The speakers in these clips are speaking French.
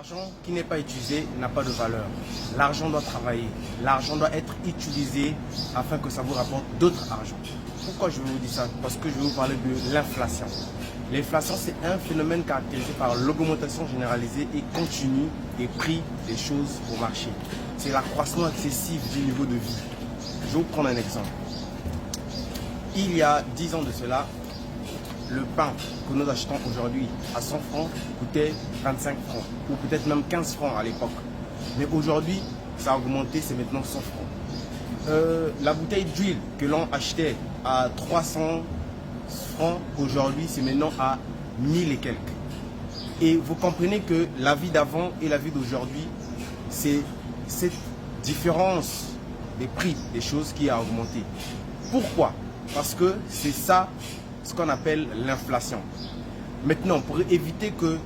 L'argent qui n'est pas utilisé n'a pas de valeur. L'argent doit travailler. L'argent doit être utilisé afin que ça vous rapporte d'autres argent. Pourquoi je vous dis ça? Parce que je vais vous parler de l'inflation. L'inflation, c'est un phénomène caractérisé par l'augmentation généralisée et continue des prix des choses au marché. C'est l'accroissement excessif du niveau de vie. Je vais vous prendre un exemple. Il y a 10 ans de cela, le pain que nous achetons aujourd'hui à 100 francs coûtait 25 francs ou peut-être même 15 francs à l'époque. Mais aujourd'hui, ça a augmenté, c'est maintenant 100 francs. La bouteille d'huile que l'on achetait à 300 francs, aujourd'hui, c'est maintenant à 1000 et quelques. Et vous comprenez que la vie d'avant et la vie d'aujourd'hui, c'est cette différence des prix des choses qui a augmenté. Pourquoi? Parce que c'est ça ce qu'on appelle l'inflation. Maintenant, pour éviter que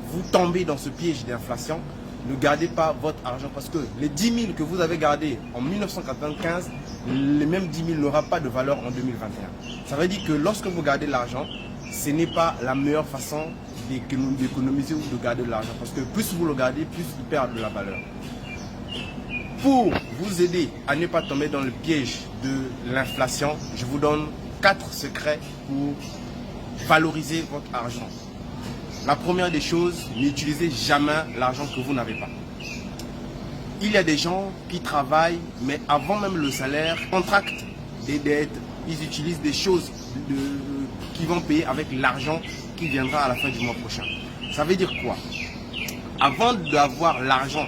vous tombez dans ce piège d'inflation, ne gardez pas votre argent parce que les 10 000 que vous avez gardés en 1995, les mêmes 10 000 n'aura pas de valeur en 2021. Ça veut dire que lorsque vous gardez l'argent, ce n'est pas la meilleure façon d'économiser ou de garder de l'argent parce que plus vous le gardez, plus il perd de la valeur. Pour vous aider à ne pas tomber dans le piège de l'inflation, je vous donne 4 secrets pour valoriser votre argent. La première des choses, n'utilisez jamais l'argent que vous n'avez pas. Il y a des gens qui travaillent, mais avant même le salaire, contractent des dettes, ils utilisent des choses qui vont payer avec l'argent qui viendra à la fin du mois prochain. Ça veut dire quoi? Avant d'avoir l'argent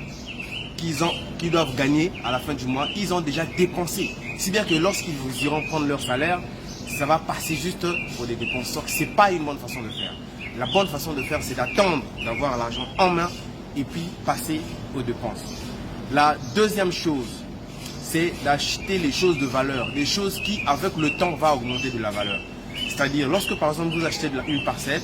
qu'ils doivent gagner à la fin du mois, ils ont déjà dépensé. Si bien que lorsqu'ils vous iront prendre leur salaire, ça va passer juste pour des dépenses. Ce n'est pas une bonne façon de faire. La bonne façon de faire, c'est d'attendre d'avoir l'argent en main et puis passer aux dépenses. La deuxième chose, c'est d'acheter les choses de valeur, les choses qui, avec le temps, vont augmenter de la valeur. C'est-à-dire, lorsque par exemple vous achetez une parcelle,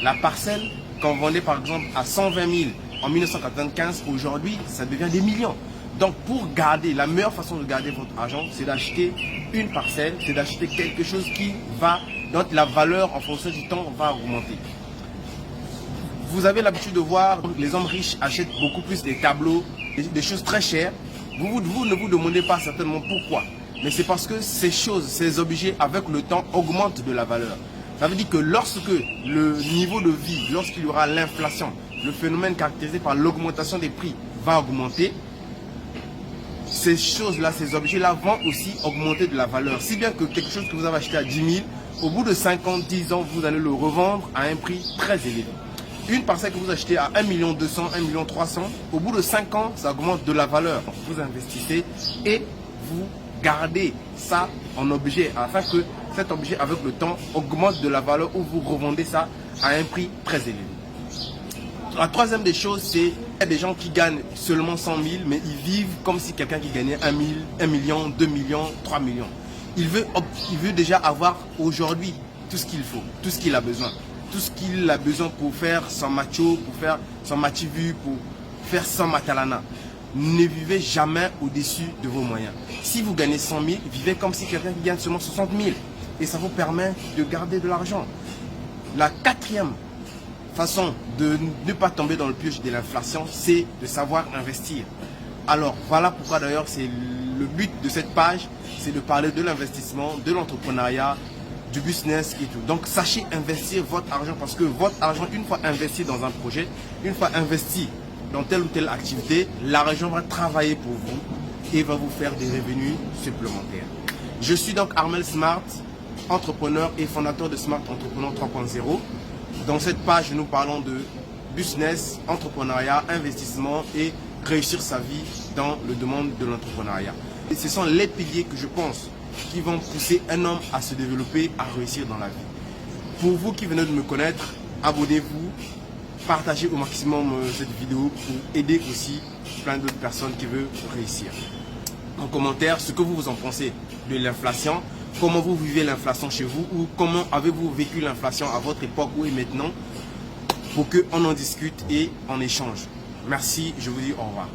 la parcelle, quand vous vendez par exemple à 120 000 en 1995, aujourd'hui, ça devient des millions. Donc pour garder, la meilleure façon de garder votre argent, c'est d'acheter une parcelle, c'est d'acheter quelque chose qui va, dont la valeur en fonction du temps va augmenter. Vous avez l'habitude de voir les hommes riches achètent beaucoup plus des tableaux, des choses très chères. Vous ne vous demandez pas certainement pourquoi. Mais c'est parce que ces choses, ces objets avec le temps augmentent de la valeur. Ça veut dire que lorsque le niveau de vie, lorsqu'il y aura l'inflation, le phénomène caractérisé par l'augmentation des prix va augmenter, ces choses-là, ces objets-là vont aussi augmenter de la valeur. Si bien que quelque chose que vous avez acheté à 10 000, au bout de 5 ans, 10 ans, vous allez le revendre à un prix très élevé. Une parcelle que vous achetez à 1 200 000, 1 300 000, au bout de 5 ans, ça augmente de la valeur. Vous investissez et vous gardez ça en objet afin que cet objet, avec le temps, augmente de la valeur ou vous revendez ça à un prix très élevé. La troisième des choses, c'est qu'il y a des gens qui gagnent seulement 100 000, mais ils vivent comme si quelqu'un qui gagnait 1 million, 2 millions, 3 millions. Il veut déjà avoir aujourd'hui tout ce qu'il faut, tout ce qu'il a besoin. Tout ce qu'il a besoin pour faire son macho, pour faire son machivu, pour faire son matalana. Ne vivez jamais au-dessus de vos moyens. Si vous gagnez 100 000, vivez comme si quelqu'un qui gagne seulement 60 000. Et ça vous permet de garder de l'argent. La quatrième façon de ne pas tomber dans le piège de l'inflation, c'est de savoir investir. Alors voilà pourquoi d'ailleurs c'est le but de cette page, c'est de parler de l'investissement, de l'entrepreneuriat, du business et tout. Donc sachez investir votre argent parce que votre argent, une fois investi dans un projet, une fois investi dans telle ou telle activité, l'argent va travailler pour vous et va vous faire des revenus supplémentaires. Je suis donc Armel Smart, entrepreneur et fondateur de Smart Entrepreneur 3.0. Dans cette page, nous parlons de business, entrepreneuriat, investissement et réussir sa vie dans le domaine de l'entrepreneuriat. Et ce sont les piliers que je pense qui vont pousser un homme à se développer, à réussir dans la vie. Pour vous qui venez de me connaître, abonnez-vous, partagez au maximum cette vidéo pour aider aussi plein d'autres personnes qui veulent réussir. En commentaire, ce que vous en pensez de l'inflation, comment vous vivez l'inflation chez vous ou comment avez-vous vécu l'inflation à votre époque ou maintenant pour qu'on en discute et on échange. Merci, je vous dis au revoir.